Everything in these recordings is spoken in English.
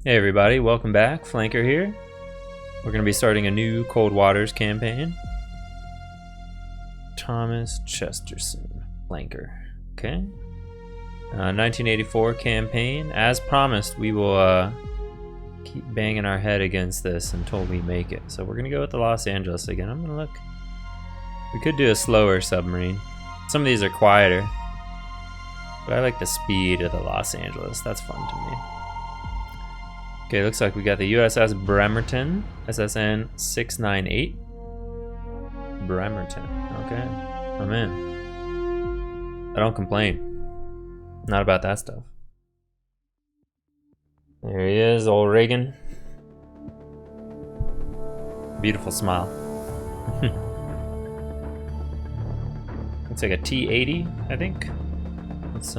Hey everybody, welcome back. Flanker here. We're going to be starting a new Cold Waters campaign. Thomas Chesterton, Flanker. Okay. 1984 campaign. As promised, we will keep banging our head against this until we make it. So we're going to go with the Los Angeles again. I'm going to look. We could do a slower submarine. Some of these are quieter. But I like the speed of the Los Angeles. That's fun to me. Okay, looks like we got the USS Bremerton, SSN 698. Bremerton, okay, I'm in. I don't complain. Not about that stuff. There he is, old Reagan. Beautiful smile. Looks like a T-80, I think. It's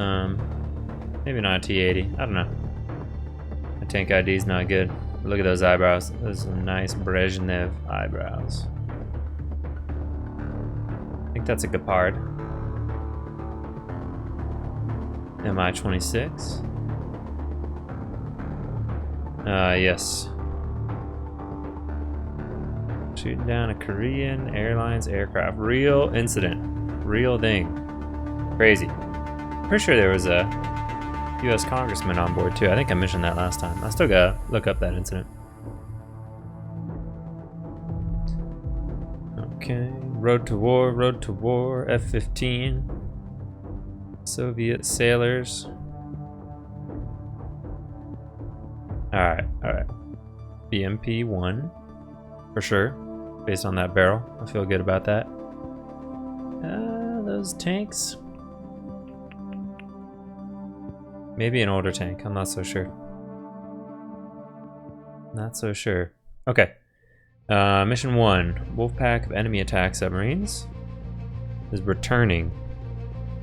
maybe not a T-80, I don't know. My tank ID is not good. But look at those eyebrows. Those are nice Brezhnev eyebrows. I think that's a Gepard. Mi-26. Yes. Shooting down a Korean Airlines aircraft. Real incident. Real thing. Crazy. Pretty sure there was a U.S. congressman on board too. I think I mentioned that last time. I still gotta look up that incident. Okay, road to war, F-15. Soviet sailors. Alright. BMP-1, for sure. Based on that barrel, I feel good about that. Those tanks. Maybe an older tank, I'm not so sure. Not so sure. Okay. Mission 1. Wolfpack of enemy attack submarines is returning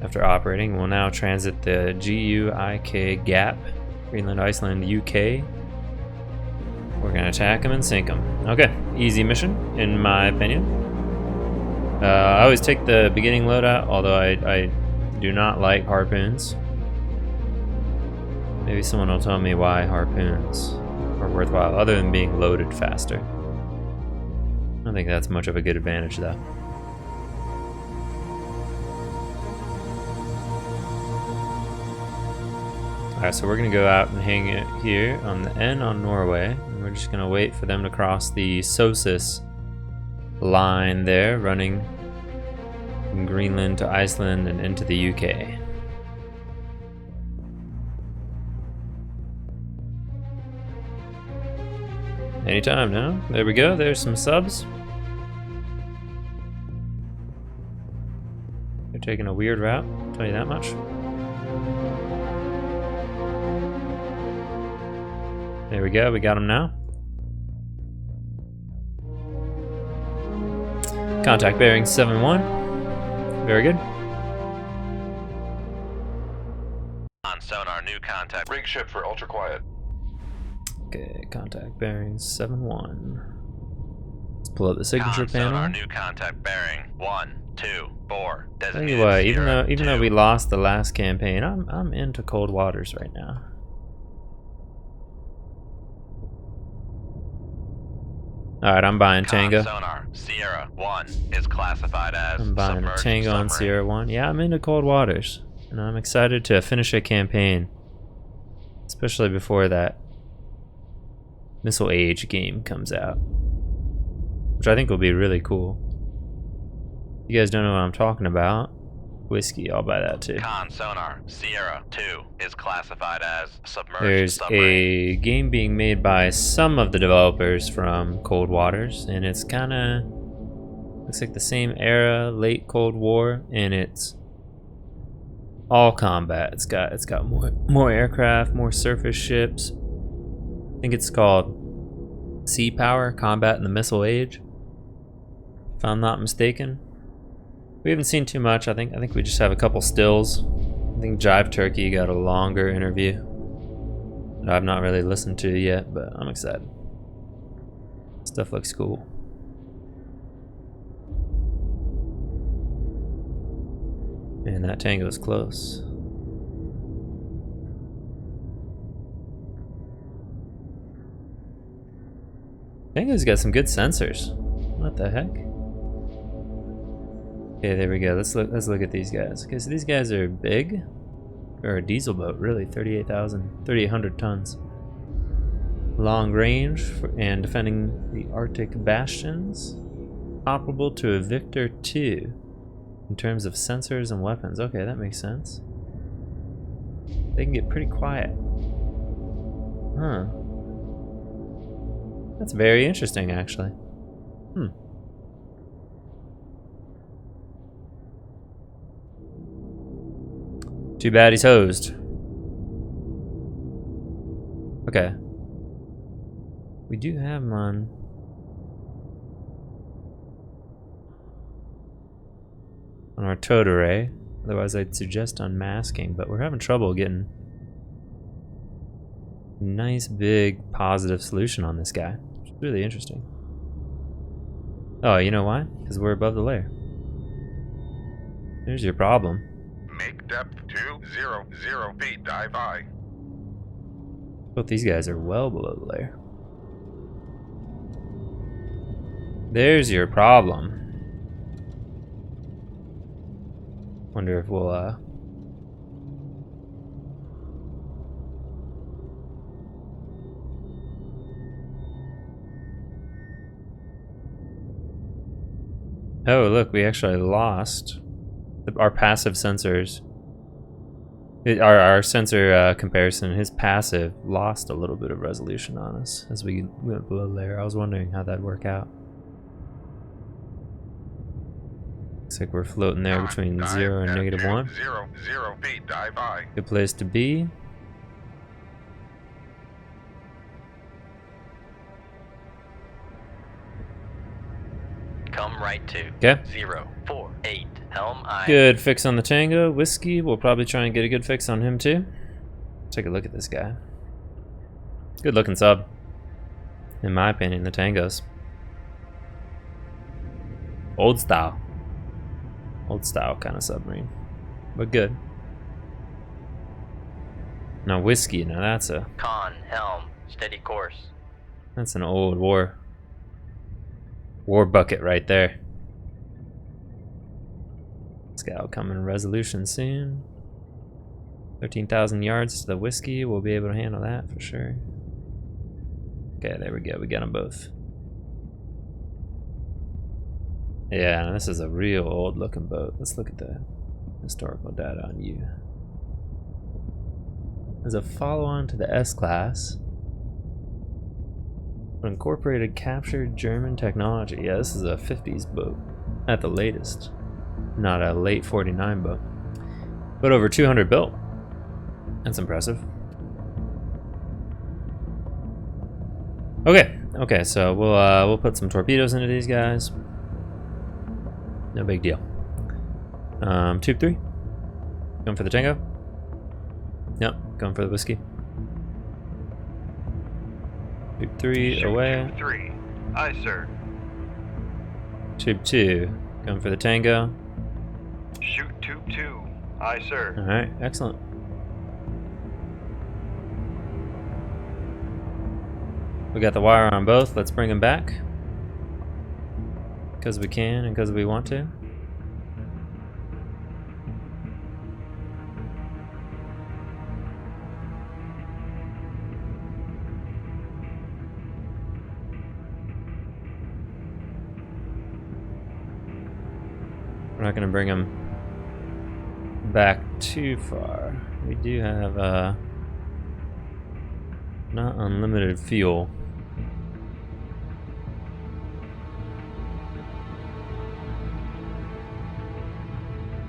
after operating. Will now transit the GUIK Gap, Greenland, Iceland, UK. We're gonna attack them and sink them. Okay, easy mission, in my opinion. I always take the beginning loadout, although I do not like harpoons. Maybe someone will tell me why harpoons are worthwhile, other than being loaded faster. I don't think that's much of a good advantage, though. Alright, so we're going to go out and hang it here on the N on Norway. And we're just going to wait for them to cross the SOSIS line there, running from Greenland to Iceland and into the UK. Anytime now. There we go. There's some subs. They're taking a weird route, I'll tell you that much. There we go. We got them now. Contact bearing 7-1. Very good. On sonar, new contact. Rig ship for ultra quiet. Okay, contact bearing 7-1. Let's pull up the signature panel. Sonar, new contact bearing 124. Tell you what, even though we lost the last campaign, I'm into Cold Waters right now. All right, I'm buying Tango. Sonar, Sierra 1 is classified as I'm buying a Tango on Sierra 1. Yeah, I'm into Cold Waters, and I'm excited to finish a campaign, especially before that Missile Age game comes out, which I think will be really cool. You guys don't know what I'm talking about? Whiskey, I'll buy that too. Sonar, Sierra 2 is classified as submerged There's submarine. a game being made by some of the developers from Cold Waters, and it's kind of looks like the same era, late Cold War, and it's all combat. It's got more aircraft, more surface ships. I think it's called Sea Power, Combat in the Missile Age, if I'm not mistaken. We haven't seen too much. I think we just have a couple stills. I think Jive Turkey got a longer interview that I've not really listened to yet, but I'm excited. Stuff looks cool. And that Tango is close. Tango's got some good sensors. What the heck? Okay, there we go. Let's look at these guys. Okay, so these guys are big. Or a diesel boat, really. 3,800 tons. Long range and defending the Arctic bastions. Comparable to a Victor II in terms of sensors and weapons. Okay, that makes sense. They can get pretty quiet. Huh. That's very interesting, actually. Hmm. Too bad he's hosed. Okay. We do have him on our towed array. Otherwise, I'd suggest unmasking, but we're having trouble getting a nice big positive solution on this guy. It's really interesting. Oh, you know why? Because we're above the layer. There's your problem. Make depth 200 feet. Dive high. Both these guys are well below the layer. There's your problem. Wonder if we'll oh, look, we actually lost our passive sensors. Our sensor comparison, his passive lost a little bit of resolution on us as we went below the layer. I was wondering how that'd work out. Looks like we're floating there between 0 and -1. 0 feet. Dive high. Good place to be. Come right to. Okay. 048. Helm I. Good fix on the Tango. Whiskey, we'll probably try and get a good fix on him too. Take a look at this guy. Good looking sub. In my opinion, the Tango's. Old style. Old style kind of submarine. But good. Now Whiskey, now that's Con, helm, steady course. that's an old war bucket right there. This guy will come in resolution soon. 13,000 yards to the Whiskey. We'll be able to handle that for sure. Okay, there we go. We got them both. Yeah, this is a real old looking boat. Let's look at the historical data on you. As a follow-on to the S-Class, incorporated captured German technology. Yeah, this is a 50s boat at the latest, not a late 49 boat, but over 200 built. That's impressive. Okay, so we'll put some torpedoes into these guys. No big deal. Tube 3. Going for the Tango? Yep, going for the Whiskey. Tube 3 Shoot away. Tube 3. Aye, sir. Tube 2. Going for the Tango. Shoot Tube 2. Aye, sir. Alright, excellent. We got the wire on both. Let's bring them back. Because we can and because we want to. We're not going to bring them back too far. We do have not unlimited fuel.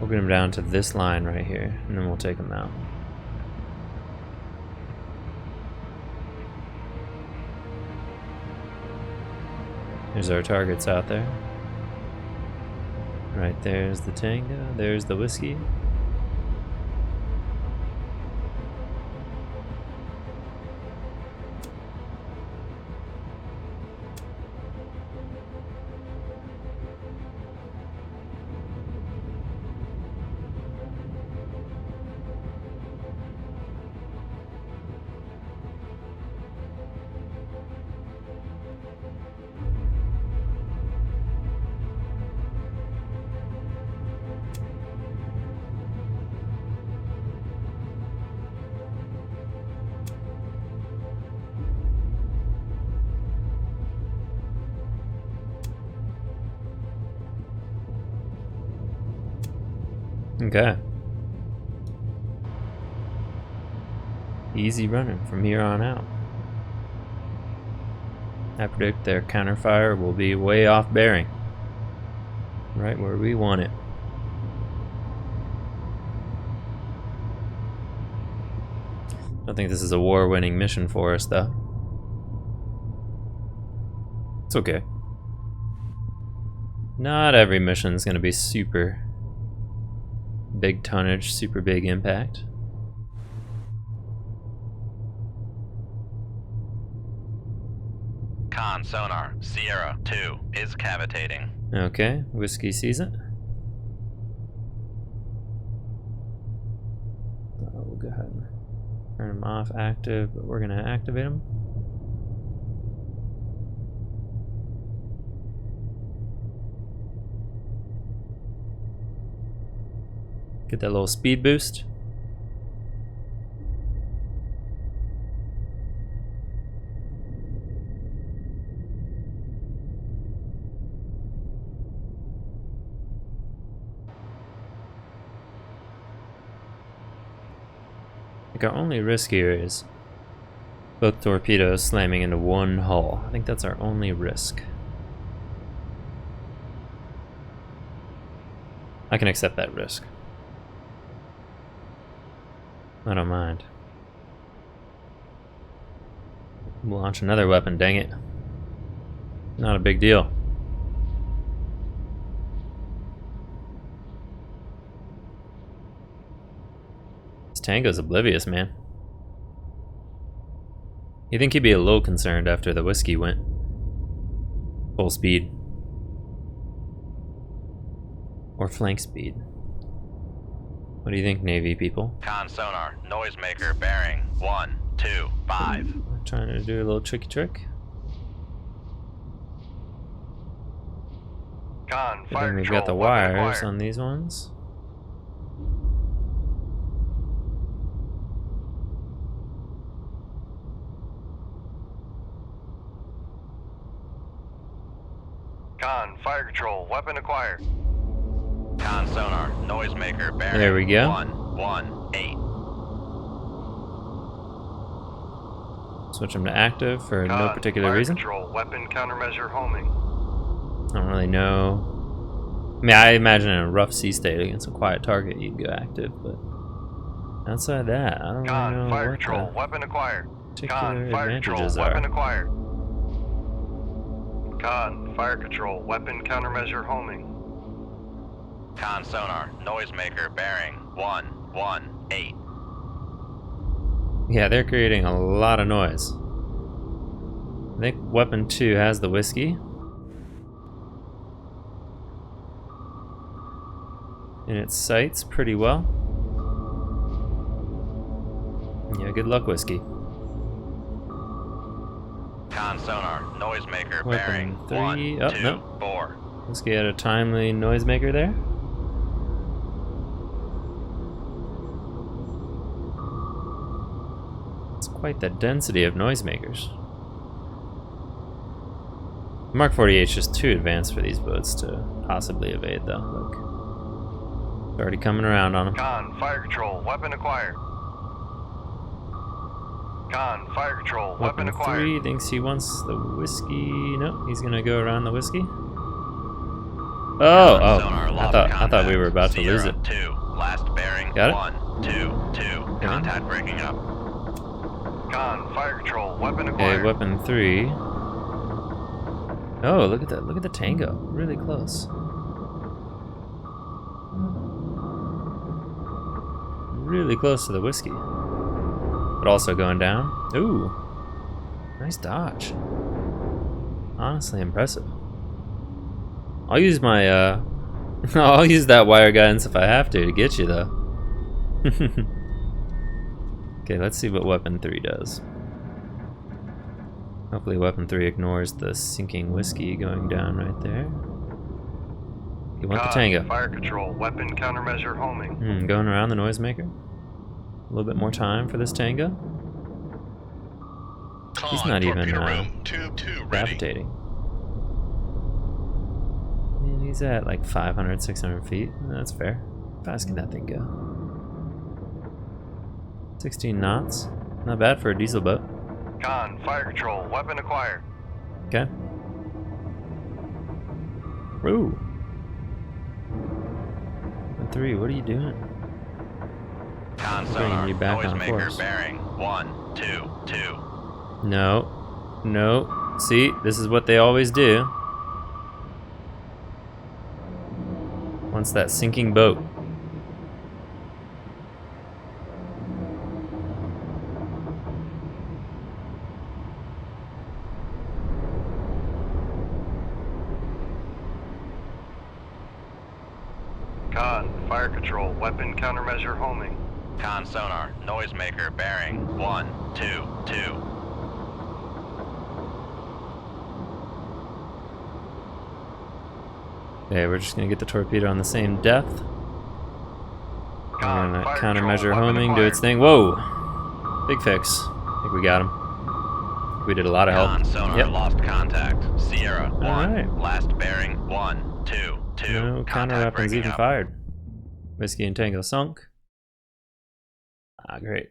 We'll get them down to this line right here, and then we'll take them out. Here's our targets out there. Right there's the Tango, there's the Whiskey. Okay. Easy running from here on out. I predict their counterfire will be way off bearing. Right where we want it. I don't think this is a war-winning mission for us, though. It's okay. Not every mission is going to be super big tonnage, super big impact. Con sonar, Sierra 2 is cavitating. Okay, Whiskey sees it. We'll go ahead and turn him off active, but we're going to activate him. Get that little speed boost. I think our only risk here is both torpedoes slamming into one hull. I think that's our only risk. I can accept that risk. I don't mind. We'll launch another weapon, dang it. Not a big deal. This Tango's oblivious, man. You think he'd be a little concerned after the Whiskey went full speed. Or flank speed. What do you think, Navy people? Con sonar, noisemaker bearing 125. Trying to do a little tricky trick. Con I fire think we've control, got the weapon wires acquired. on these ones. Con fire control, weapon acquired. Con sonar, noisemaker bearing There we go. 118. Switch them to active for no Con, particular fire reason. Control, weapon countermeasure homing. I don't really know. I mean, I imagine in a rough sea state against a quiet target you'd go active, but outside that, I don't Con, really know fire what control, the weapon acquired. particular Con, fire control, advantages weapon are. acquired. Con, fire control, weapon countermeasure homing. Con sonar, noisemaker bearing 118. Yeah, they're creating a lot of noise. I think Weapon 2 has the Whiskey. In its sights pretty well. Yeah, good luck, Whiskey. Con sonar, noisemaker Weapon bearing 3. Oh, no. 124. Whiskey had a timely noisemaker there. It's quite the density of noisemakers. Mark 48 is just too advanced for these boats to possibly evade, though. Look. It's already coming around on them. Con, fire control, weapon acquired. Con, fire control, weapon Weapon acquired. 3 thinks he wants the Whiskey. No, he's gonna go around the Whiskey. Oh, Sonar, I lost thought we were about contact. to lose it. Sierra 2, last bearing Got it? 122. Contact breaking up. Con, fire control, weapon Okay, acquired. Weapon 3. Oh, look at that! Look at the Tango, really close. Really close to the Whiskey, but also going down. Ooh, nice dodge. Honestly impressive. I'll use my I'll use that wire guidance if I have to get you though. Okay, let's see what Weapon 3 does. Hopefully Weapon 3 ignores the sinking Whiskey going down right there. You want the Tango. Fire control, weapon countermeasure homing. Going around the noisemaker. A little bit more time for this Tango. He's not even tube 2 ready. gravitating. And he's at like 500, 600 feet. That's fair. fast can that thing go? 16 knots. Not bad for a diesel boat. Con, fire control, weapon acquired. Okay. Ooh. 3, what are you doing? Con Bringing sonar, you back on noisemaker course. bearing 122. No. No. See, this is what they always do. Once that sinking boat. Con, fire control, weapon countermeasure homing. Con sonar, noisemaker bearing 122. Okay, we're just gonna get the torpedo on the same depth. Con, And fire countermeasure control, weapon homing, do its acquired. thing. Whoa! Big fix. I think we got him. We did a lot of help. Con sonar, Yep. lost contact. Sierra 1, Alright. last bearing 122. No counter Contact weapons breaking even up. fired. Whiskey and Tango sunk. Ah, great.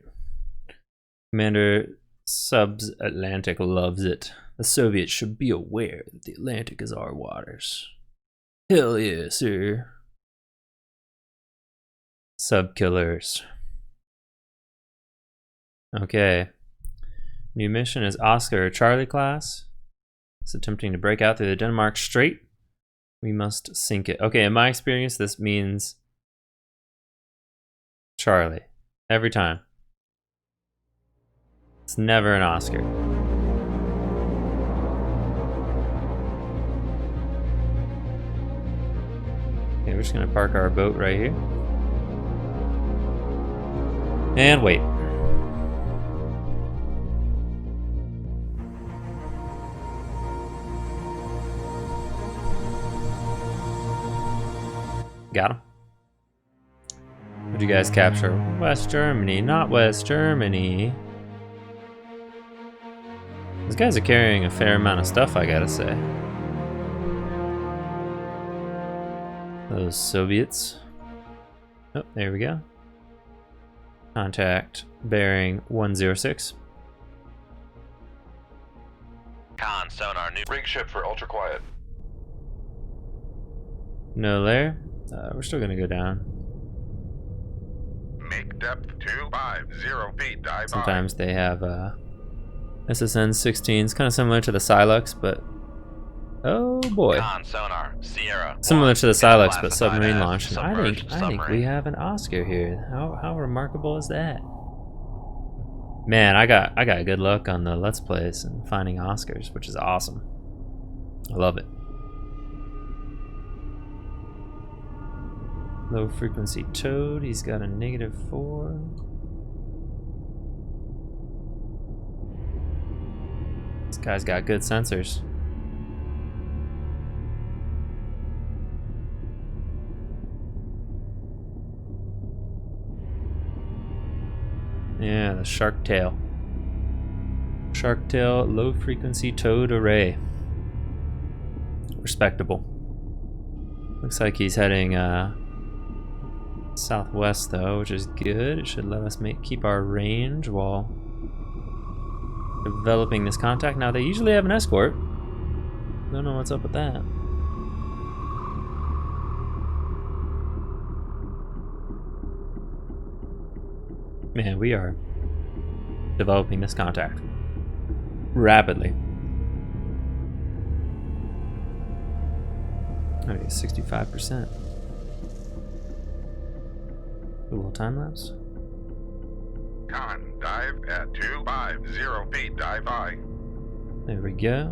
Commander Subs Atlantic loves it. The Soviets should be aware that the Atlantic is our waters. Hell yeah, sir. Sub killers. Okay. New mission is Oscar Charlie class. It's attempting to break out through the Denmark Strait. We must sink it. Okay, in my experience, this means Charlie. Every time. It's never an Oscar. Okay, we're just gonna park our boat right here. And wait. Got him. What'd you guys capture? West Germany, not West Germany. These guys are carrying a fair amount of stuff, I gotta say. Those Soviets. Oh, there we go. Contact bearing 106. Con sonar, new Rig ship for ultra quiet. No layer. We're still gonna go down. Make depth 250 feet. Dive Sometimes they have SSN 16s, kind of similar to the Silux, but oh boy, Con sonar, Sierra. similar 1, to the Silux, but classified submarine as launched. And I submerged think we submarine. have an Oscar here. How remarkable is that? Man, I got good luck on the Let's Plays and finding Oscars, which is awesome. I love it. Low frequency towed. He's got a -4. This guy's got good sensors. Yeah, the shark tail. Shark tail low frequency towed array. Respectable. Looks like he's heading southwest though, which is good. It should let us keep our range while developing this contact. Now they usually have an escort. Don't know what's up with that. Man, we are developing this contact rapidly. Okay, 65%. A little time lapse. Con, dive at 250 feet. Dive high. There we go.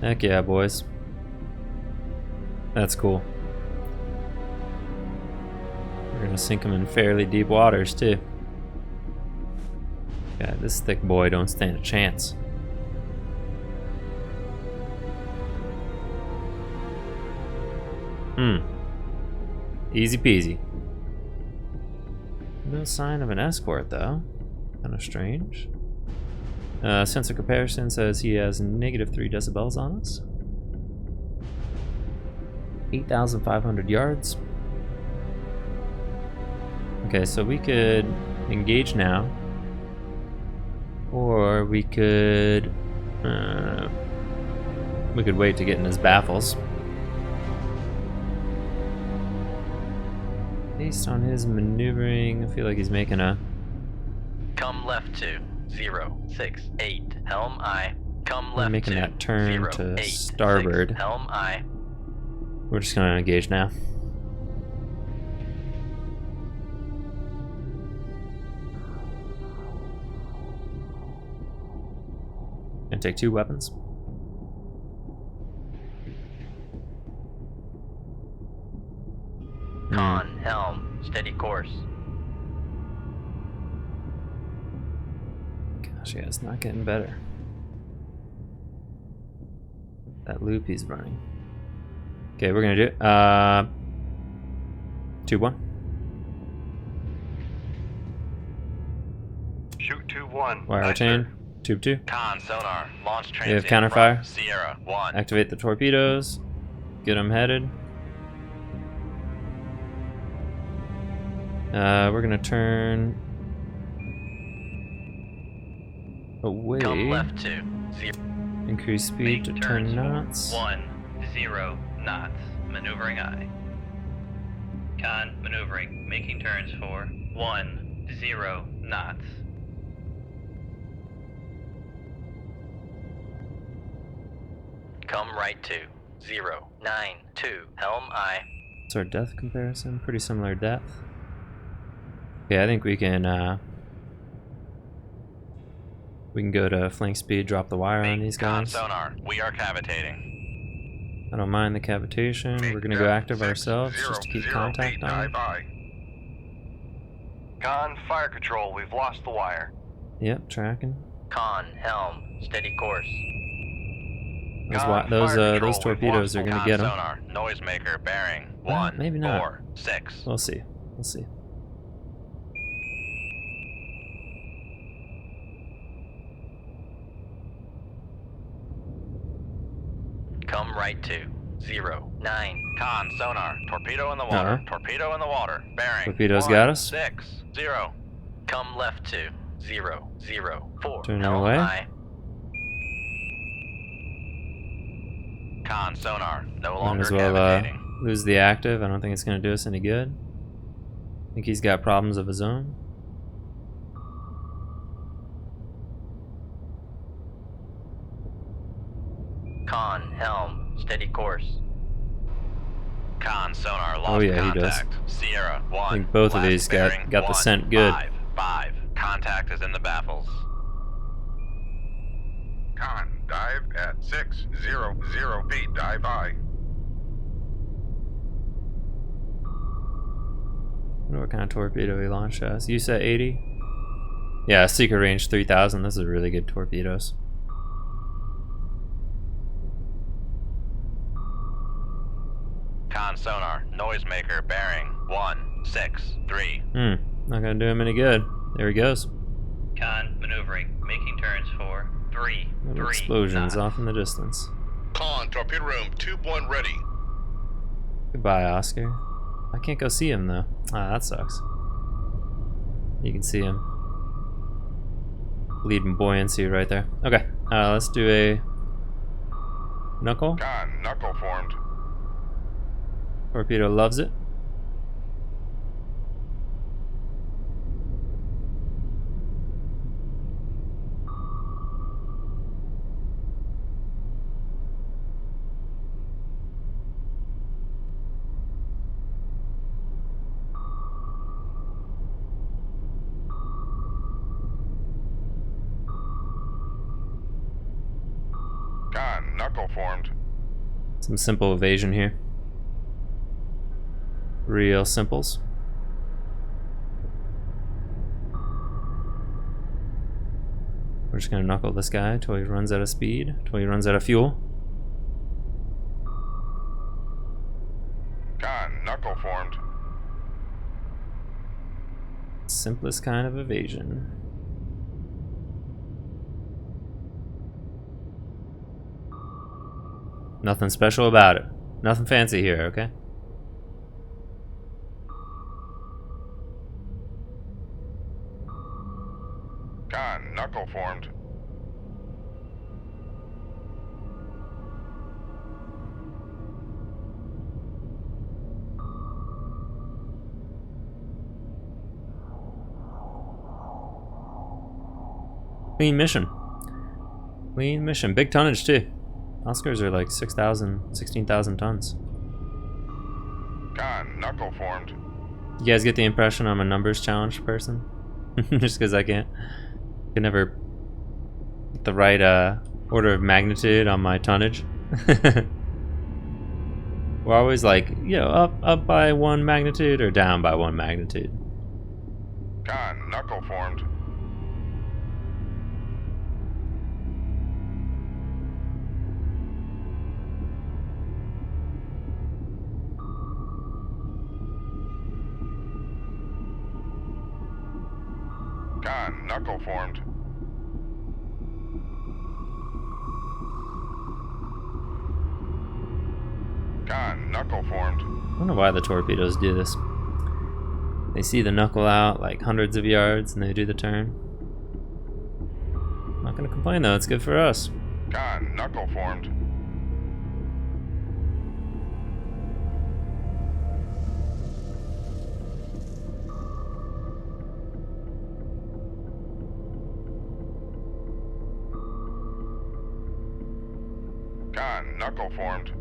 Heck yeah, boys. That's cool. We're gonna sink them in fairly deep waters too. Yeah, this thick boy don't stand a chance. Easy peasy. No sign of an escort though. Kind of strange. Sensor comparison says he has -3 decibels on us. 8,500 yards. Okay, so we could engage now, or we could wait to get in his baffles. Based on his maneuvering, I feel like he's making a... Come left to 068. Helm I. Come We're left making to that turn to 086. starboard. Helm I. We're just gonna engage now. Gonna take 2 weapons. Con, helm, steady course. Gosh, yeah, it's not getting better. That loop he's running. Okay, we're gonna do it. 2-1. Shoot 2-1. Wire retain. Tube 2. Con, sonar, launch We have transient counterfire. from Sierra 1. Activate the torpedoes. Get them headed. We're gonna turn away. Come left to 0. Increase speed to 10 knots. 10 knots. Maneuvering I. Con, maneuvering, making turns for 10 knots. Come right to 092. Helm I. What's our depth comparison? Pretty similar depth. Okay, I think we can go to flank speed, drop the wire on these guys. Sonar, we are cavitating. I don't mind the cavitation. We're gonna go active ourselves just to keep contact on. Con, fire control, we've lost the wire. Yep, tracking. Con, helm, steady course. Those torpedoes are gonna get them. Sonar, noisemaker, bearing Well, 1, maybe not. 4, 6. We'll see. We'll see. Come right to 09. Con, sonar, torpedo in the water, torpedo in the water, bearing. Torpedoes 1, got us. 6, 0. Come left to 004. Turning Helm away. I. Con, sonar, no Might longer as well cavitating. lose the active. I don't think it's gonna do us any good. I think he's got problems of his own. Con, helm, steady course. Con, sonar, lost Oh, yeah, he does. contact. Sierra 1. I think both of last these bearing, got the 1, scent good. 5. Contact is in the baffles. Con, dive at 600 feet, dive I. I wonder what kind of torpedo he launched us. You said 80? Yeah, secret range 3000. Those are really good torpedoes. Con, sonar, noisemaker, bearing 163. Not gonna do him any good. There he goes. Con, maneuvering, making turns for 3. Little explosions off in the distance. Con, torpedo room, tube 1 ready. Goodbye, Oscar. I can't go see him though. Ah, that sucks. You can see him. Bleeding buoyancy right there. Okay, let's do a knuckle. Con, knuckle formed. Torpedo loves it. Con, knuckle formed. Some simple evasion here. Real simples. We're just gonna knuckle this guy till he runs out of speed, till he runs out of fuel. Con, knuckle formed. Simplest kind of evasion. Nothing special about it. Nothing fancy here, okay? Clean mission. Clean mission. Big tonnage too. Oscars are like 6,000, 16,000 tons. Con, knuckle formed. You guys get the impression I'm a numbers challenged person? Just because I can never get the right order of magnitude on my tonnage. We're always like, you know, up by 1 magnitude or down by 1 magnitude. Con, knuckle formed. Con, knuckle formed. Con, knuckle formed. I don't know why the torpedoes do this. They see the knuckle out like hundreds of yards and they do the turn. Not gonna complain though, it's good for us. Con, knuckle formed. Con, knuckle formed.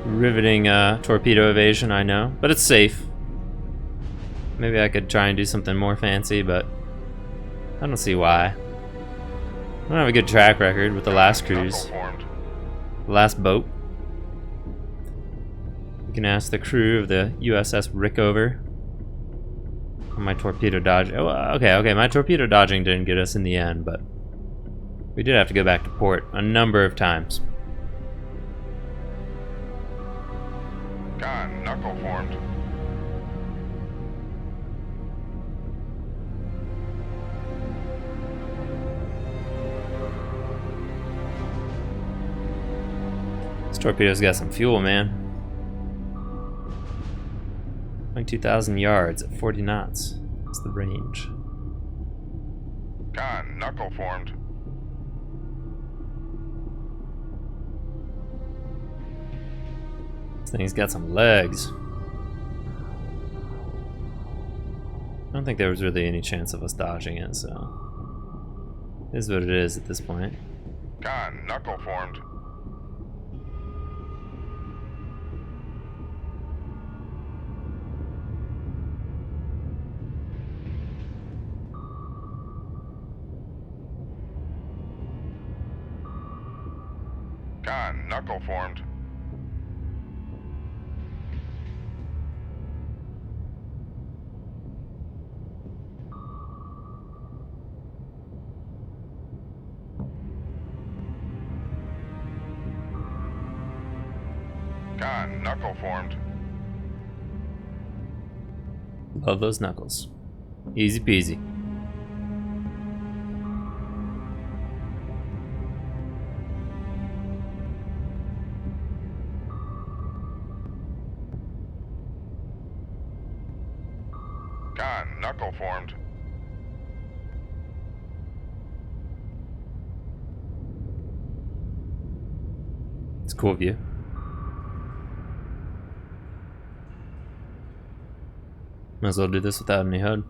Riveting torpedo evasion, I know, but it's safe. Maybe I could try and do something more fancy, but I don't see why. I don't have a good track record with the last cruise. The last boat. You can ask the crew of the USS Rickover. My torpedo dodge. Oh, okay, my torpedo dodging didn't get us in the end, but we did have to go back to port a number of times. Con, knuckle formed. This torpedo's got some fuel, man. 22,000 yards at 40 knots. That's the range. Con, knuckle formed. This thing's got some legs. I don't think there was really any chance of us dodging it, so it is what it is at this point. Con, knuckle formed. Con, knuckle formed. Con, knuckle formed. Love those knuckles. Easy peasy. Con, knuckle formed. It's a cool view. Might as well do this without any HUD.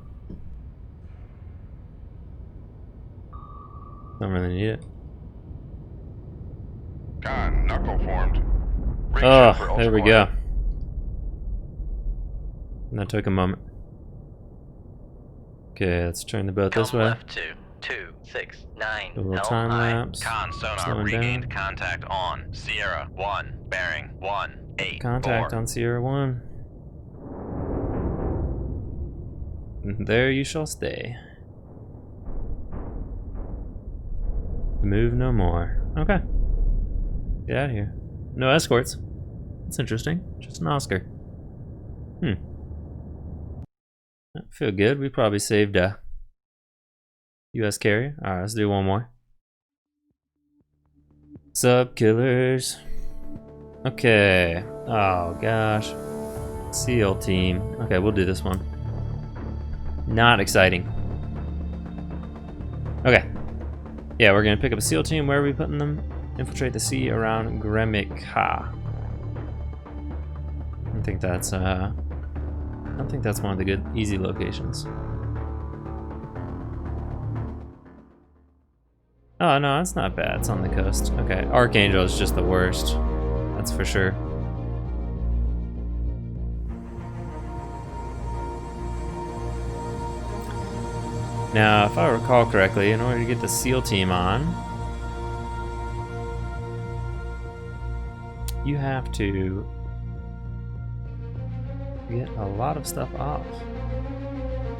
Don't really need it. Con, knuckle formed. Oh, there we go. And that took a moment. Okay, let's turn the boat this way. Left 229. Do a little time lapse. Con sonar Slowing regained down. contact on Sierra 1, bearing 184. Contact on Sierra 1. There you shall stay. Move no more. Okay. Get out of here. No escorts. That's interesting. Just an Oscar. I feel good. We probably saved a US carrier. Alright, let's do one more. Sub killers. Okay. Oh gosh. SEAL team. Okay, we'll do this one. Not exciting. Okay. Yeah, we're gonna pick up a SEAL team. Where are we putting them? Infiltrate the sea around Gremika. I think think that's I don't think that's one of the good easy locations. Oh no, that's not bad. It's on the coast. Okay, Archangel is just the worst. That's for sure. Now, if I recall correctly, in order to get the SEAL team on, you have to get a lot of stuff off.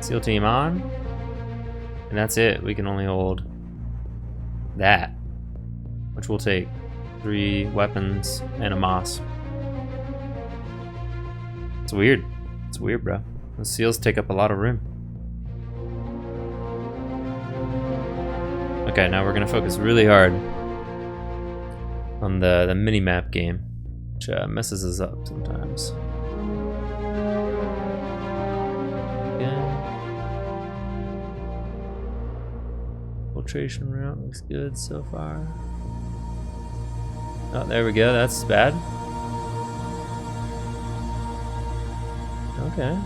SEAL team on, and that's it. We can only hold that, which will take 3 weapons and a moss. It's weird. It's weird, bro. The SEALs take up a lot of room. Okay, now we're gonna focus really hard on the mini-map game, which messes us up sometimes. Filtration route looks good so far. Oh, there we go. That's bad. Okay.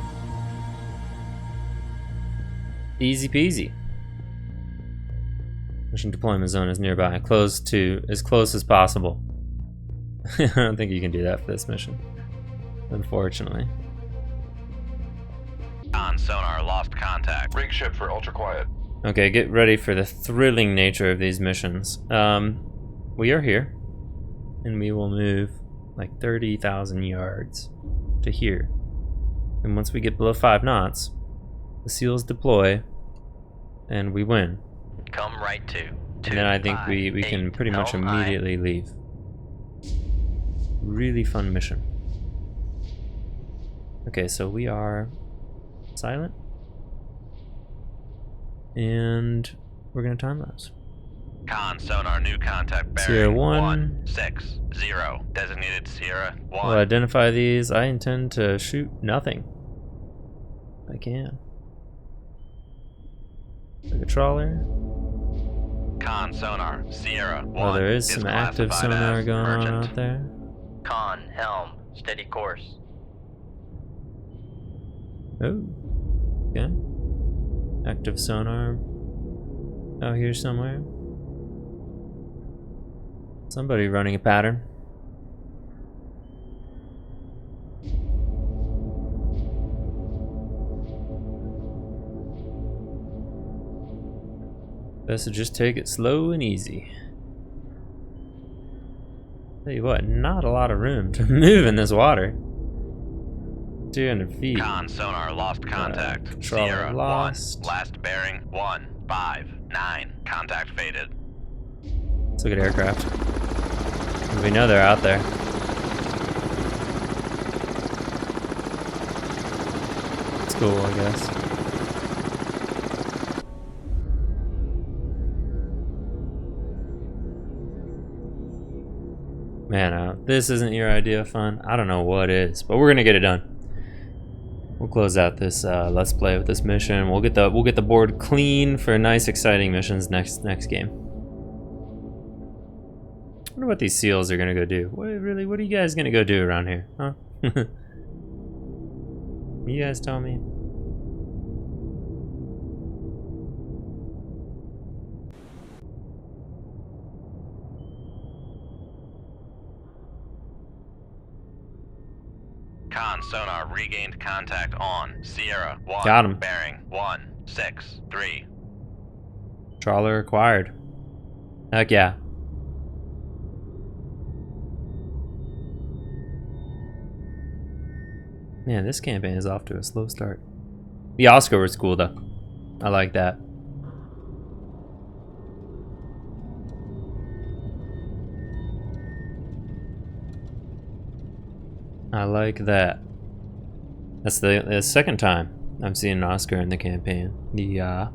Easy peasy. Mission deployment zone is nearby. Close to as close as possible. I don't think you can do that for this mission, unfortunately. On sonar, lost contact. Rig ship for ultra quiet. Okay, get ready for the thrilling nature of these missions. We are here, and we will move like 30,000 yards to here. And once we get below 5 knots, the SEALs deploy, and we win. Come right to. And then I think we can pretty much immediately leave. Really fun mission. Okay, so we are silent. And we're gonna time lapse. Con sonar, new contact bearing. Sierra 1. 160. Designated Sierra 1. We'll identify these. I intend to shoot nothing. I can. Like a trawler. Con sonar, Sierra 1. Oh, there is some active classified sonar as going on urgent. out there. Con, helm, steady course. Oh, okay. Active sonar out here somewhere. Somebody running a pattern. Best to just take it slow and easy. Tell you what, not a lot of room to move in this water. 200 feet. Con sonar, lost contact. Controller Sierra lost. 1. Last bearing 159. Contact faded. Let's look at aircraft. We know they're out there. It's cool, I guess. Man, this isn't your idea of fun. I don't know what is, but we're gonna get it done. We'll close out this let's play with this mission. We'll get the board clean for nice, exciting missions next game. I wonder what these SEALs are gonna go do. What are you guys gonna go do around here, huh? You guys tell me. Con sonar, regained contact on Sierra 1. Got him. Bearing 163. Trawler acquired. Heck yeah. Man, this campaign is off to a slow start. The Oscar was cool though. I like that. I like that. That's the second time I've seen an Oscar in the campaign. The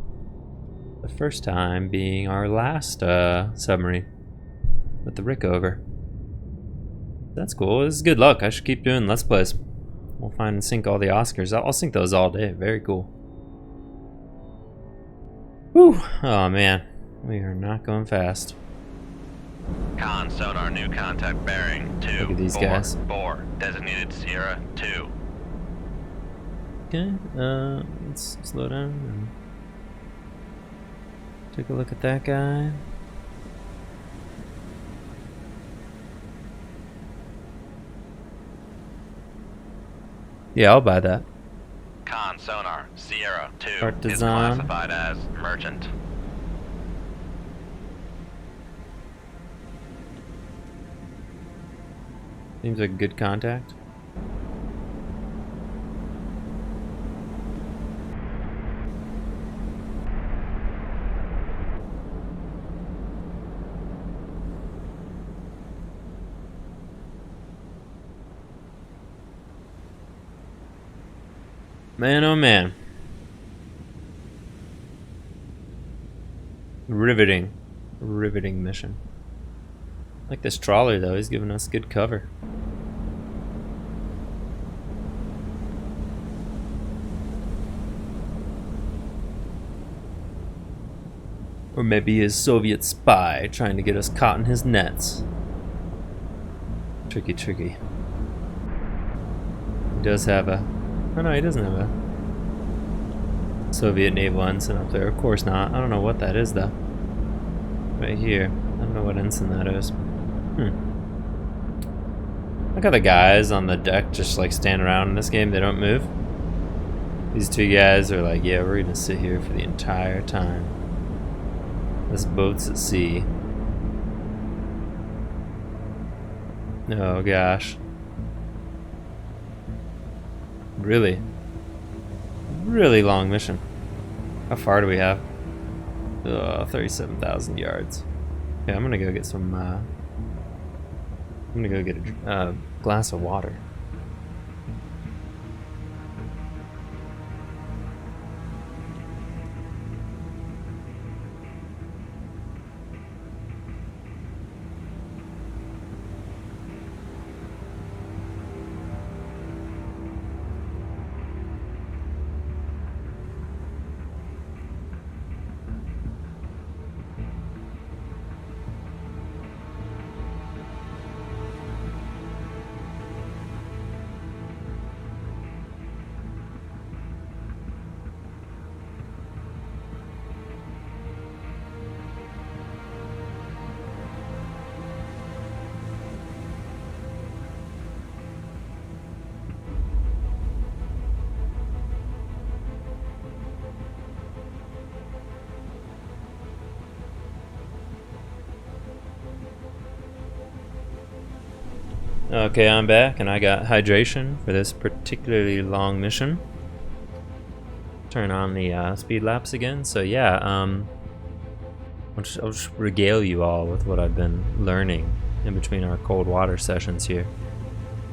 first time being our last submarine with the Rickover. That's cool. This is good luck. I should keep doing Let's Plays. We'll find and sync all the Oscars. I'll sync those all day. Very cool. Whew. Oh man, we are not going fast. Con sonar, new contact bearing 2. Look at these guys. 4. Designated Sierra 2. Okay, let's slow down and take a look at that guy. Yeah, I'll buy that. Con sonar, Sierra 2 Art is design. classified as merchant. Seems like good contact. Man, oh man. Riveting. Riveting mission. Like this trawler though, he's giving us good cover. Or maybe he's a Soviet spy trying to get us caught in his nets. Tricky, tricky. He does have a... Oh no, he doesn't have a Soviet naval ensign up there. Of course not. I don't know what that is though. Right here. I don't know what ensign that is. Look at the guys on the deck just like stand around in this game. They don't move. These two guys are like, yeah, we're gonna sit here for the entire time. This boat's at sea. Oh gosh. Really? Really long mission. How far do we have? 37,000 yards. Okay, I'm gonna go get some, I'm gonna go get a glass of water. Okay, I'm back, and I got hydration for this particularly long mission. Turn on the speed laps again. So yeah, I'll just regale you all with what I've been learning in between our cold water sessions here.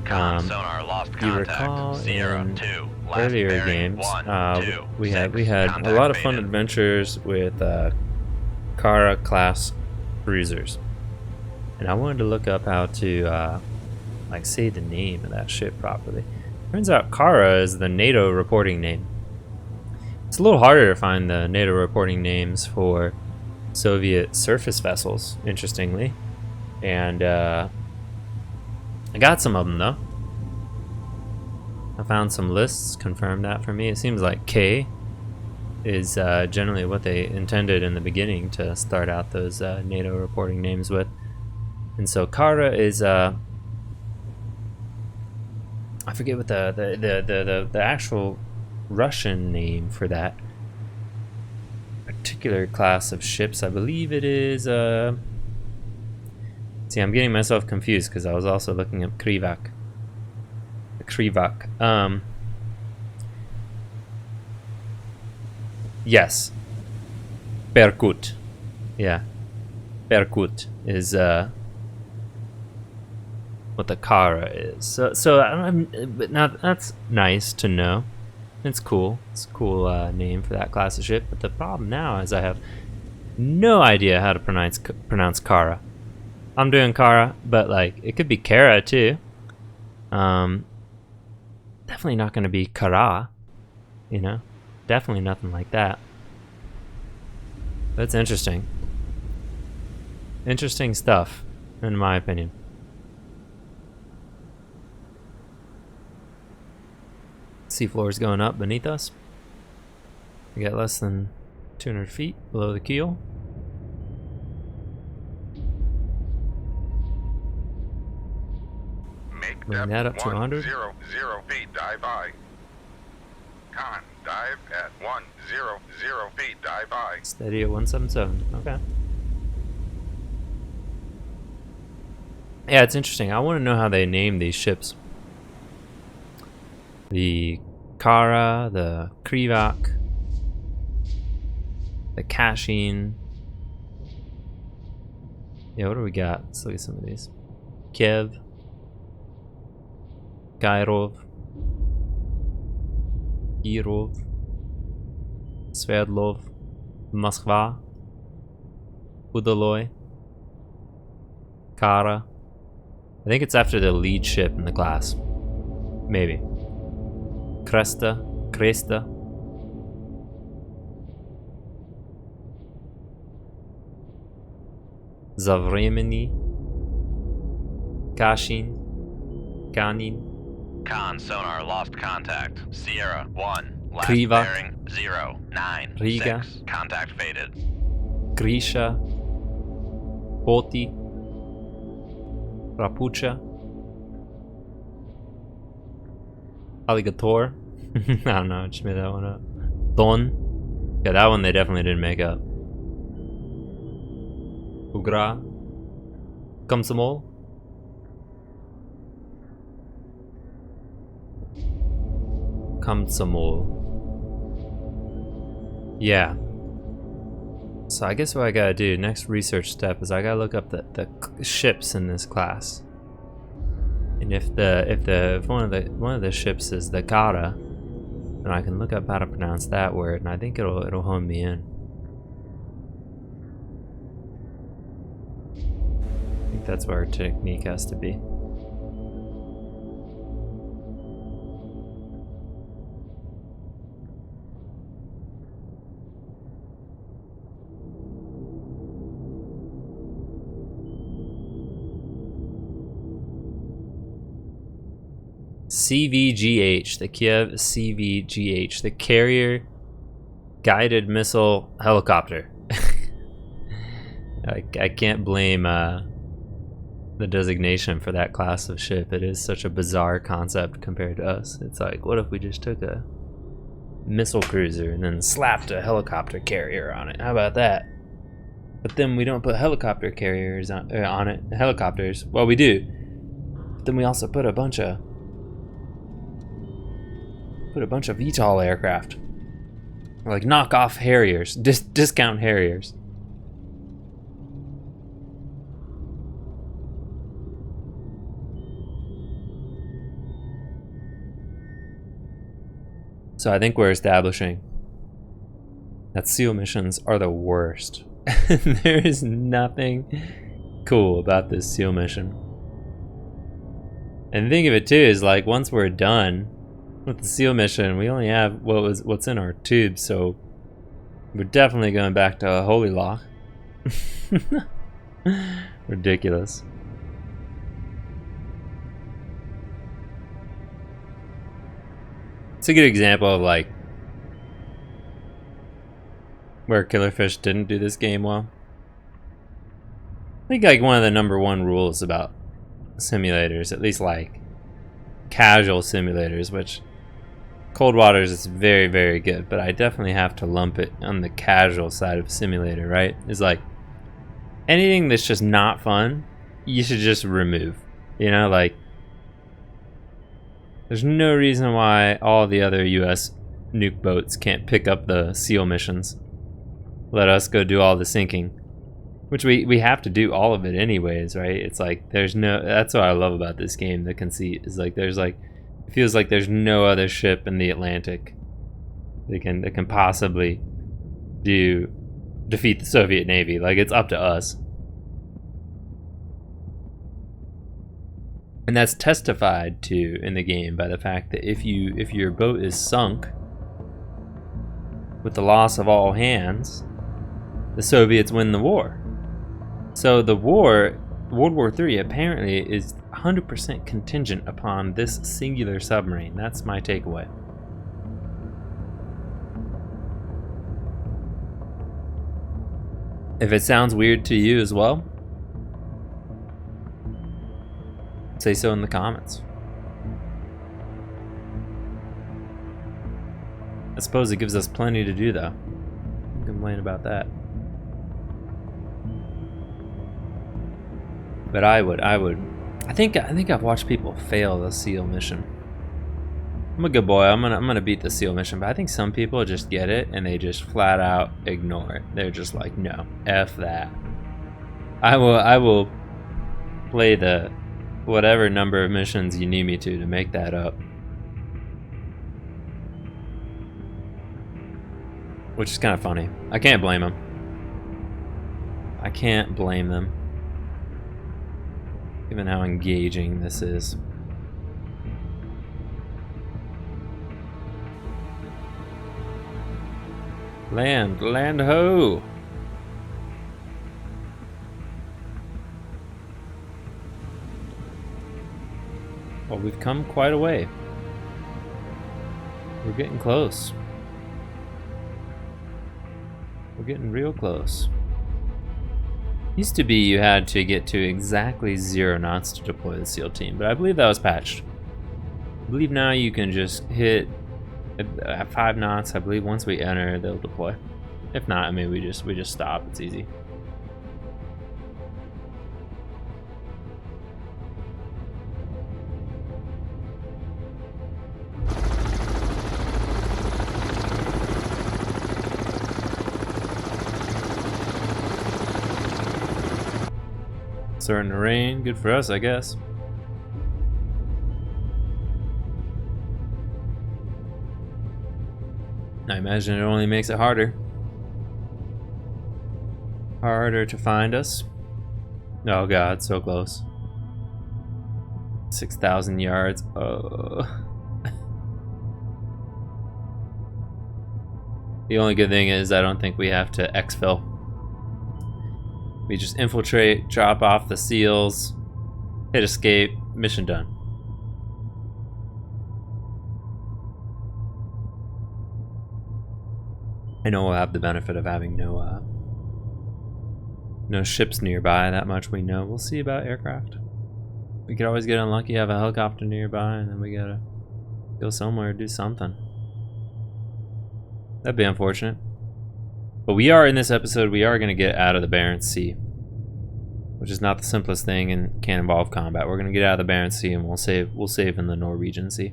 Con sonar, lost You contact. recall Sierra in 2. Last earlier bearing, games, 1, 2, we had 6, a contact lot of fun faded. adventures with Kara class cruisers, and I wanted to look up how to like say the name of that ship properly. Turns out Kara is the NATO reporting name. It's a little harder to find the NATO reporting names for Soviet surface vessels, interestingly, and I got some of them though. I found some lists, confirmed that for me. It seems like K is generally what they intended in the beginning to start out those NATO reporting names with. And so Kara is I forget what the actual Russian name for that particular class of ships. I believe it is see, I'm getting myself confused because I was also looking up Krivak. Yes. Berkut. Yeah. Berkut is what the Kara is. But now that's nice to know. It's cool. It's a cool name for that class of ship. But the problem now is I have no idea how to pronounce Kara. I'm doing Kara, but like it could be Kara too. Definitely not going to be Kara. You know, definitely nothing like that. That's interesting. Interesting stuff. in my opinion. Seafloor is going up beneath us. We got less than 200 feet below the keel. Make Bring depth that up to 100. 100 feet, dive I. Con, dive at 100 feet, dive I. Steady at 177. Okay. Yeah, it's interesting. I want to know how they name these ships. The Kara, the Krivak, the Kashin. Yeah, what do we got? Let's look at some of these. Kiev, Kairov, Kirov, Sverdlov, Moskva, Udaloy, Kara. I think it's after the lead ship in the class. Maybe. Kresta. Zavremeny. Kashin. Kanin. Con sonar lost contact. Sierra 1. Last Krivak. bearing 096. Riga. Contact faded. Grisha. Poti. Rapucha. Alligator. I don't know, I just made that one up. Don. Yeah, that one they definitely didn't make up. Ugra. Komsomol. Komsomol. Yeah. So I guess what I gotta do, next research step, is I gotta look up the ships in this class. And if one of the ships is the Kara, then I can look up how to pronounce that word, and I think it'll hone me in. I think that's where our technique has to be. CVGH, the Kiev CVGH, the Carrier Guided Missile Helicopter. I can't blame the designation for that class of ship. It is such a bizarre concept compared to us. It's like, what if we just took a missile cruiser and then slapped a helicopter carrier on it? How about that? But then we don't put helicopter carriers on it. Helicopters. Well, we do. But then we also put a bunch of VTOL aircraft, like knockoff Harriers, discount Harriers. So I think we're establishing that SEAL missions are the worst. There is nothing cool about this SEAL mission. And the thing of it too is, like, once we're done with the SEAL mission, we only have what's in our tubes, so we're definitely going back to Holy Lock. Ridiculous. It's a good example of like where Killerfish didn't do this game well. I think like one of the #1 rules about simulators, at least like casual simulators, which Cold Waters is very, very good, but I definitely have to lump it on the casual side of simulator, right? Is like anything that's just not fun, you should just remove. You know, like there's no reason why all the other US nuke boats can't pick up the SEAL missions. Let us go do all the sinking, which we have to do all of it anyways, right? It's like there's no, that's what I love about this game. The conceit is like there's like, it feels like there's no other ship in the Atlantic that can possibly defeat the Soviet Navy. Like, it's up to us. And that's testified to in the game by the fact that if your boat is sunk with the loss of all hands, the Soviets win the war. So the war World War III apparently is 100% contingent upon this singular submarine. That's my takeaway. If it sounds weird to you as well, say so in the comments. I suppose it gives us plenty to do though. Can't complain about that. But I think I've watched people fail the SEAL mission. I'm a good boy. I'm gonna beat the SEAL mission, but I think some people just get it and they just flat out ignore it. They're just like, no, F that. I will play the whatever number of missions you need me to make that up. Which is kind of funny. I can't blame them. I can't blame them. Given how engaging this is. Land ho! Well, we've come quite a way. We're getting close. We're getting real close. Used to be you had to get to exactly 0 knots to deploy the SEAL team, but I believe that was patched. I believe now you can just hit at 5 knots. I believe once we enter, they'll deploy. If not, I mean we just stop. It's easy. Starting to rain, good for us, I guess. I imagine it only makes it harder. Harder to find us. Oh god, so close. 6,000 yards. Oh. The only good thing is I don't think we have to exfil. We just infiltrate, drop off the SEALs, hit escape, mission done. I know we'll have the benefit of having no ships nearby, that much we know. We'll see about aircraft. We could always get unlucky, have a helicopter nearby, and then we gotta go somewhere, do something. That'd be unfortunate. But we are, in this episode, we are gonna get out of the Barents Sea. Which is not the simplest thing and can involve combat. We're gonna get out of the Barents Sea and we'll save in the Norwegian Sea.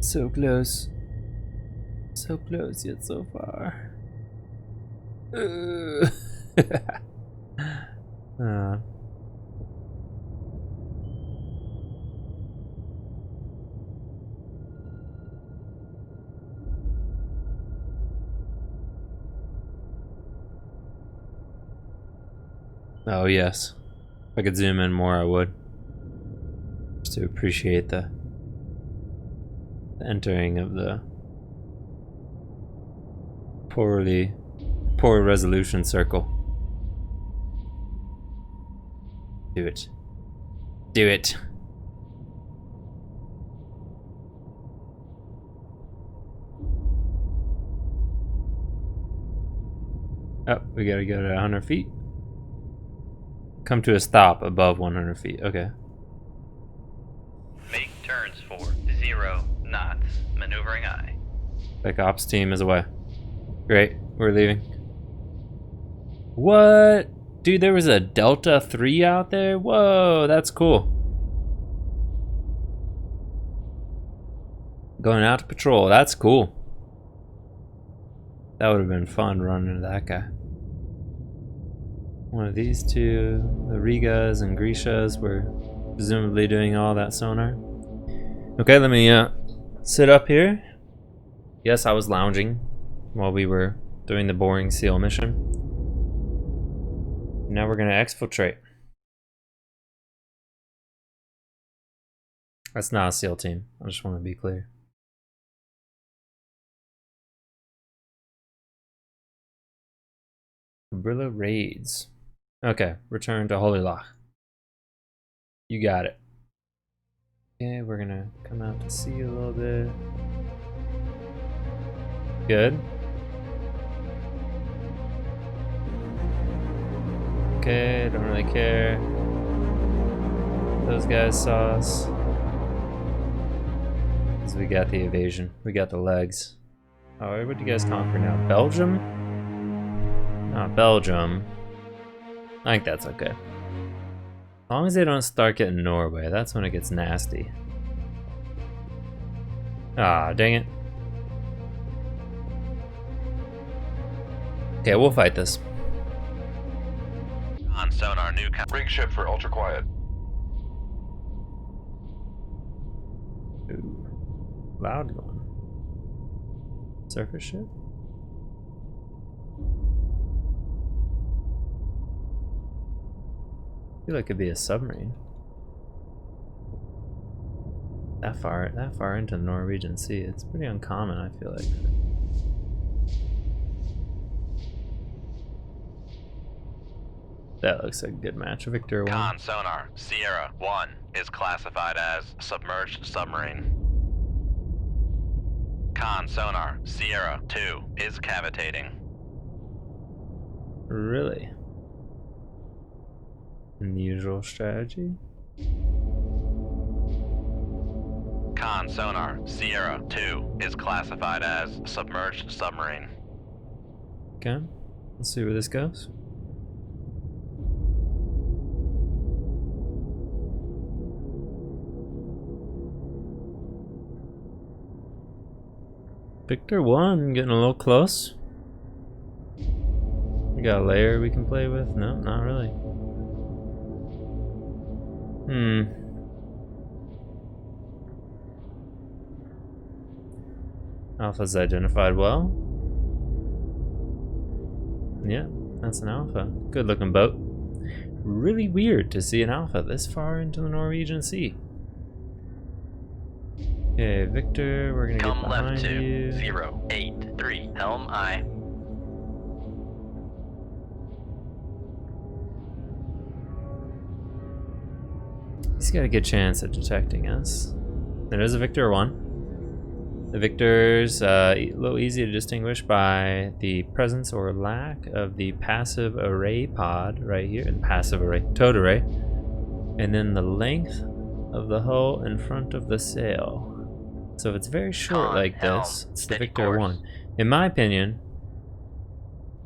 So close. So close yet so far. Oh yes. If I could zoom in more, I would. Just to appreciate the entering of the poor resolution circle. Do it. Do it. Oh, we gotta go to 100 feet. Come to a stop above 100 feet. Okay. Make turns for 0 knots. Maneuvering aye. Like ops team is away. Great, we're leaving. What? Dude, there was a Delta 3 out there? Whoa, that's cool. Going out to patrol, that's cool. That would have been fun running into that guy. One of these two, the Rigas and Grishas, were presumably doing all that sonar. Okay, let me sit up here. Yes, I was lounging while we were doing the boring SEAL mission. Now we're gonna exfiltrate. That's not a SEAL team. I just want to be clear. Guerrilla raids. Okay, return to Holy Loch. You got it. Okay, we're gonna come out to sea a little bit. Good. Okay, don't really care. Those guys saw us. Because we got the evasion. We got the legs. Oh, what do you guys conquer now? Belgium? Not Belgium. I think that's okay. As long as they don't start getting Norway, that's when it gets nasty. Ah, dang it. Okay, we'll fight this. On sonar, new Rig ship for ultra quiet. Ooh. Loud going. Surface ship? I feel like it'd be a submarine. That far into the Norwegian Sea. It's pretty uncommon, I feel like. That looks like a good match. Victor 1. Con sonar, Sierra 1 is classified as submerged submarine. Con sonar, Sierra 2 is cavitating. Really? Unusual strategy? Con sonar, Sierra 2 is classified as submerged submarine. Okay. Let's see where this goes. Victor 1 getting a little close. We got a layer we can play with? No, not really. Alpha's identified well. Yeah, that's an Alpha. Good looking boat. Really weird to see an Alpha this far into the Norwegian Sea. Okay, Victor, we're gonna Come get left behind to you. 083, helm aye. He's got a good chance at detecting us. There is a Victor 1. The Victor's a little easy to distinguish by the presence or lack of the passive array pod right here, and passive array, towed array, and then the length of the hull in front of the sail. So if it's very short like this, it's the Victor 1. In my opinion,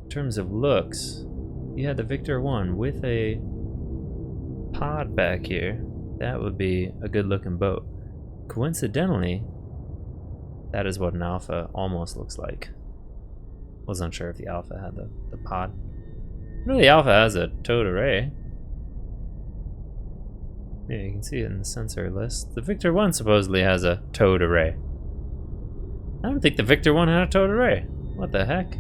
in terms of looks, you had the Victor 1 with a pod back here. That would be a good looking boat. Coincidentally, that is what an Alpha almost looks like. Wasn't sure if the Alpha had the pod. No, the Alpha has a towed array. Yeah, you can see it in the sensor list. The Victor 1 supposedly has a towed array. I don't think the Victor 1 had a towed array. What the heck?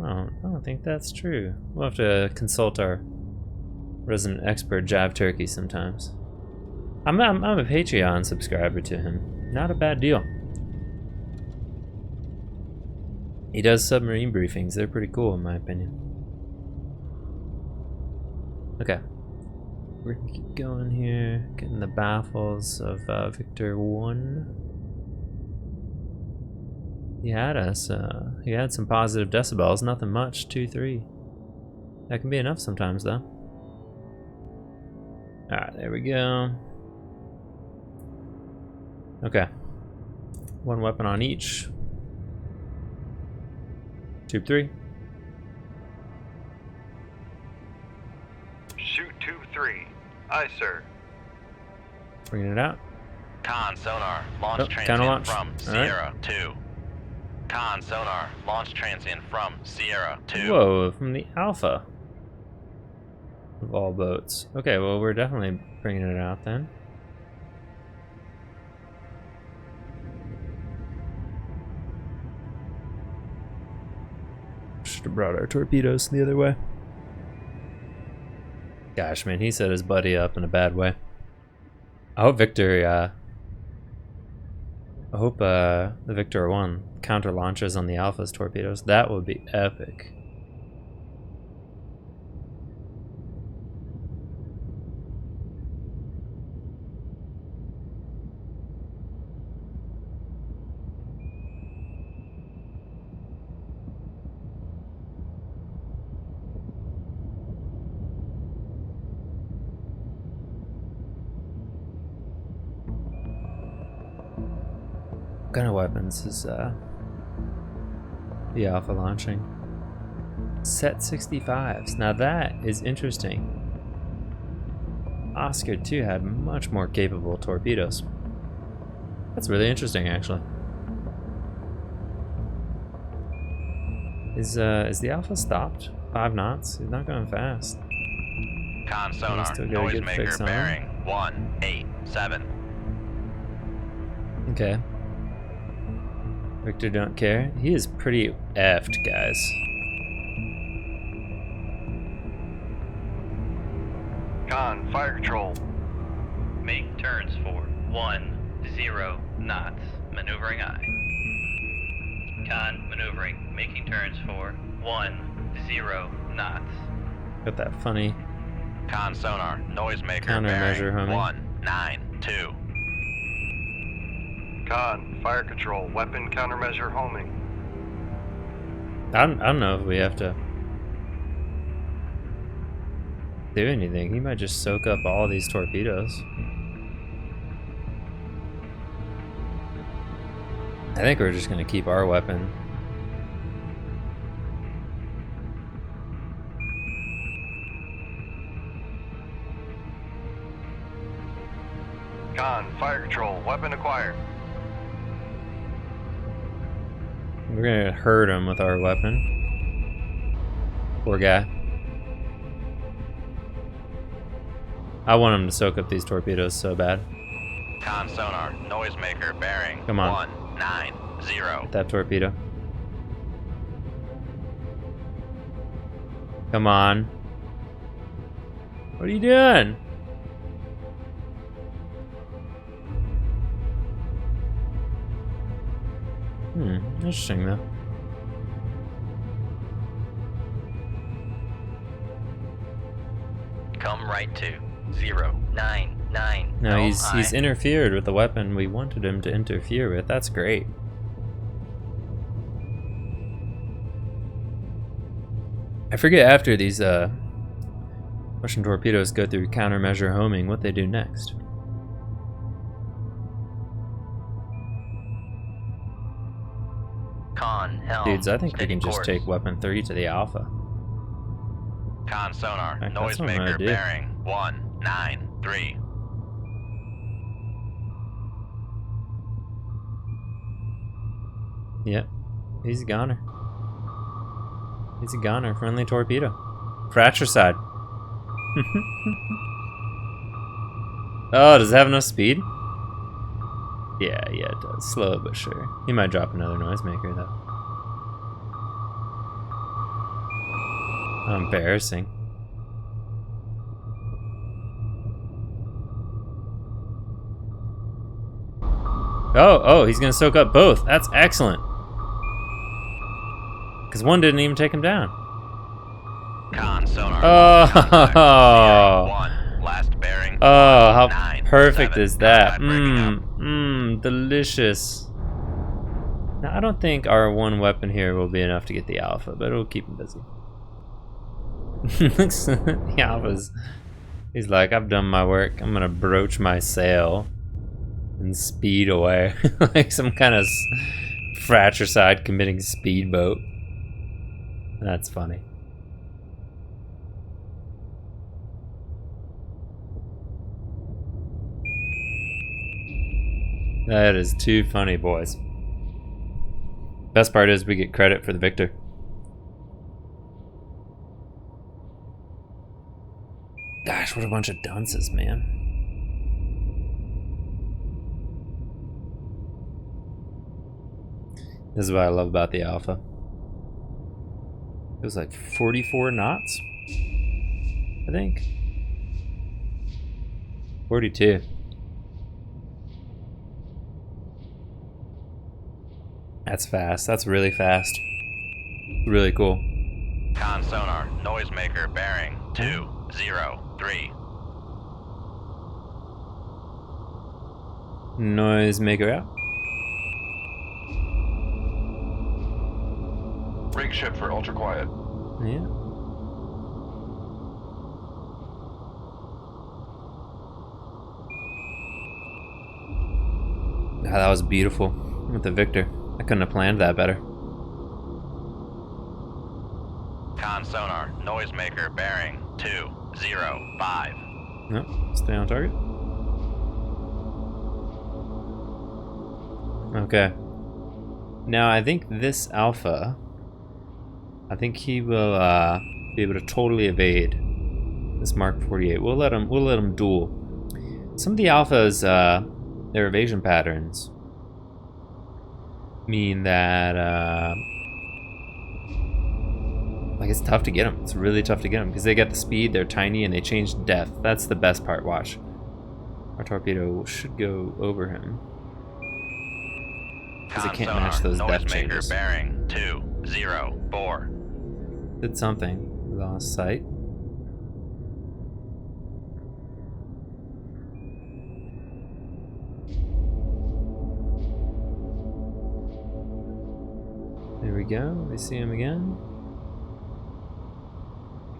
I don't think that's true. We'll have to consult our resident expert Jab Turkey sometimes. I'm a Patreon subscriber to him. Not a bad deal. He does submarine briefings. They're pretty cool in my opinion. Okay. We're gonna keep going here, getting the baffles of Victor 1. He had us, he had some positive decibels, nothing much, 2, 3. That can be enough sometimes though. Alright, there we go. Okay. One weapon on each. Tube 3. Shoot tube 3. Aye, sir. Bringing it out. Con sonar, launch counter transient launch. from All Sierra 2. Con sonar, launch transient from Sierra 2. Whoa, from the Alpha. Of all boats. Okay, well, we're definitely bringing it out then. Should have brought our torpedoes the other way. Gosh, man, he set his buddy up in a bad way. I hope Victor, I hope the Victor 1 counter launches on the Alpha's torpedoes. That would be epic. What kind of weapons is the Alpha launching? Set 65s. Now that is interesting. Oscar 2 had much more capable torpedoes. That's really interesting, actually. Is the Alpha stopped? 5 knots? He's not going fast. Con sonar, still got a good fix noisemaker on bearing 187. Okay. Victor don't care. He is pretty effed, guys. Con, fire control. Make turns for 10 knots. Maneuvering aye. Con, maneuvering. Making turns for 10 knots. Got that funny Con sonar, noisemaker countermeasure bearing homing. 192. Con, fire control, weapon countermeasure homing. I don't know if we have to do anything. He might just soak up all these torpedoes. I think we're just gonna keep our weapon. Con, fire control, weapon acquired. We're gonna hurt him with our weapon. Poor guy. I want him to soak up these torpedoes so bad. Con sonar, noisemaker bearing Come on. 190. Get that torpedo. Come on. What are you doing? Interesting though. Come right to 099. No, he's interfered with the weapon we wanted him to interfere with. That's great. I forget after these Russian torpedoes go through countermeasure homing what they do next. Con, helm, Dudes, I think we steady can just course. take weapon 3 to the Alpha. Con sonar, Heck, that's what I'm gonna noisemaker do. bearing 193. Yep. He's a goner. He's a goner. Friendly torpedo. Fratricide. Oh, does it have enough speed? Yeah, it does. Slow but sure. He might drop another noisemaker though. How embarrassing. Oh, he's gonna soak up both. That's excellent. Because one didn't even take him down. Con sonar. Oh, One, last bearing. oh, how 9, perfect 7, is that? contact breaking up. Delicious. Now, I don't think our one weapon here will be enough to get the Alpha, but it'll keep him busy. The Alpha's, he's like, I've done my work. I'm gonna broach my sail and speed away like some kind of fratricide committing speedboat. That's funny. That is too funny, boys. Best part is we get credit for the victor. Gosh, what a bunch of dunces, man. This is what I love about the Alpha. It was like 44 knots, I think. 42. That's fast. That's really fast. Really cool. Con sonar, noisemaker bearing 203. Noisemaker out. Rig ship for ultra quiet. Yeah. Ah, that was beautiful with the Victor. I couldn't have planned that better. Con sonar, noisemaker bearing 205. Nope. Stay on target. Okay. Now I think this Alpha, I think he will be able to totally evade this Mark 48. We'll let him duel. Some of the Alphas, their evasion patterns mean that like it's tough to get them. It's really tough to get them because they got the speed, they're tiny, and they change to death. That's the best part. Watch. Our torpedo should go over him because it can't match those depth changes. Bearing 204. Did something. Lost sight. There we go. We see him again.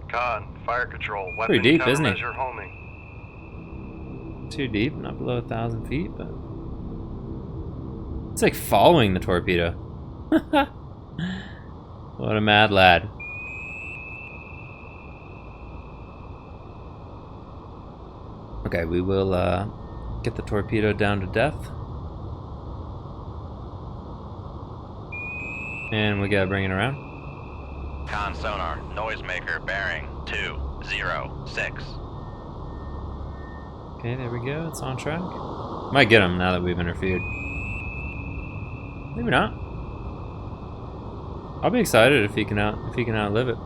Con, fire control, weapon Pretty deep, isn't he? countermeasure homing. Too deep, not below 1,000 feet, but it's like following the torpedo. What a mad lad. Okay, we will get the torpedo down to depth. And we gotta bring it around. Con sonar, noisemaker bearing 206. Okay, there we go. It's on track. Might get him now that we've interfered. Maybe not. I'll be excited if he can outlive it.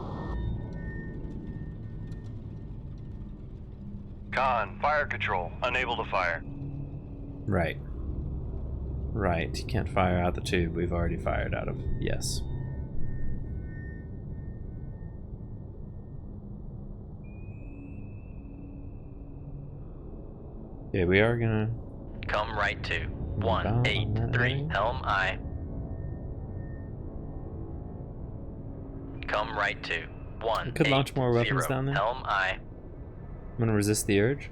Con, fire control, unable to fire. Right. Right. You can't fire out the tube we've already fired out of. Yes. Yeah, we are gonna Come right to Bound on that 183 area. Helm I. Come right to 1. We could launch more weapons down there. Helm I. I'm gonna resist the urge.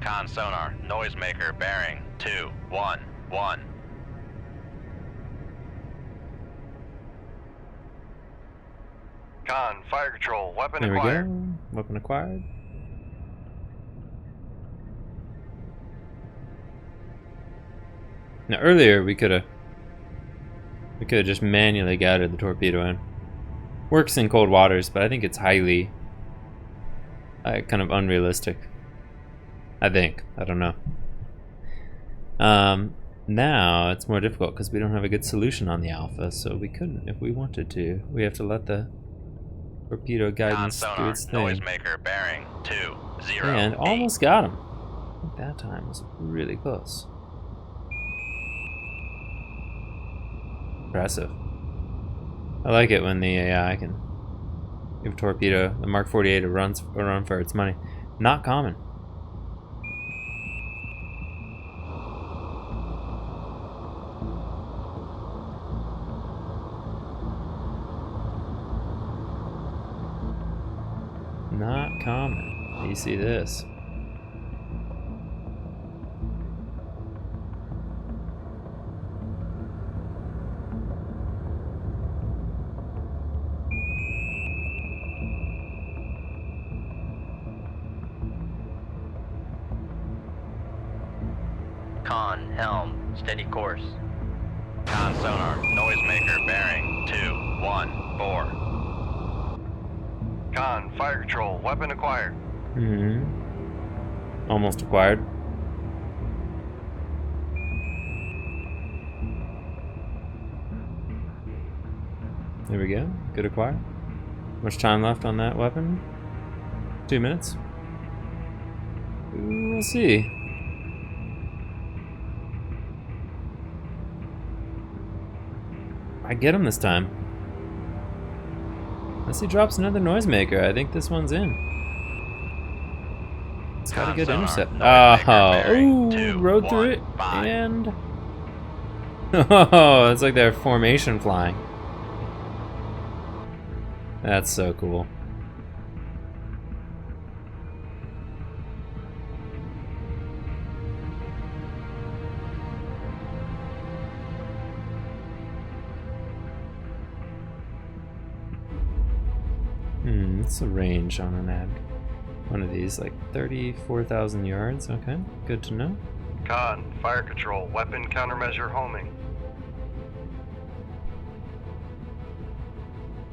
Con sonar, noisemaker bearing 211. Con, fire control, weapon There we acquired. go. Weapon acquired. Now earlier we could have just manually guided the torpedo in. Works in cold waters, but I think it's highly kind of unrealistic. I think. I don't know. Now it's more difficult because we don't have a good solution on the Alpha, so we couldn't if we wanted to. We have to let the torpedo Con guidance do sonar, its thing. noisemaker bearing 208. And almost got him. I think that time was really close. Impressive. I like it when the AI can give a torpedo, the Mark 48, a run for its money. Not common. Not common. You see this. Con, helm, steady course. Con sonar, noisemaker bearing 214. Con, fire control, weapon acquired. Almost acquired. There we go. Good acquire. Much time left on that weapon? 2 minutes. We'll see. I get him this time. Unless he drops another noisemaker, I think this one's in. It's got a good intercept. Ooh, rode through it, and... Oh, it's like their formation flying. That's so cool. What's the range on an ad? One of these, like 34,000 yards. Okay, good to know. Con, fire control, weapon countermeasure homing.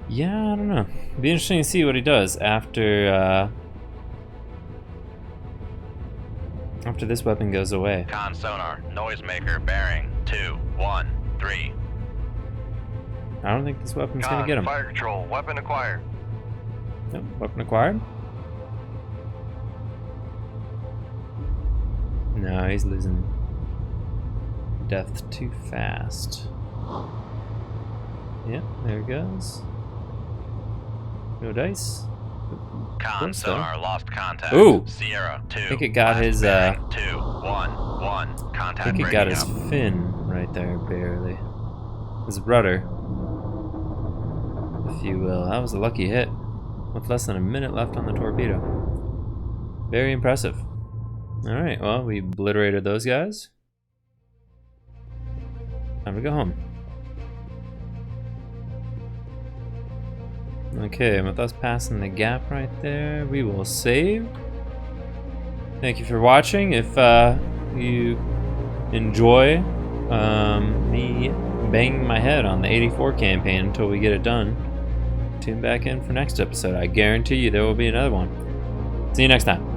Yeah, I don't know. It'd be interesting to see what he does after this weapon goes away. Con sonar, noisemaker, bearing 213. I don't think this weapon's Con, gonna get him. fire control, weapon acquired. Yep, weapon acquired. No, he's losing depth too fast. Yep, there it goes. No dice. Con sonar lost contact. Ooh! Sierra 2. I think it got his 211. I Contact think it got his breaking up. fin right there, barely. His rudder, if you will. That was a lucky hit. With less than a minute left on the torpedo. Very impressive. Alright, well, we obliterated those guys. Time to go home. Okay, with us passing the gap right there, we will save. Thank you for watching. If you enjoy me banging my head on the 84 campaign until we get it done, tune back in for next episode. I guarantee you there will be another one. See you next time.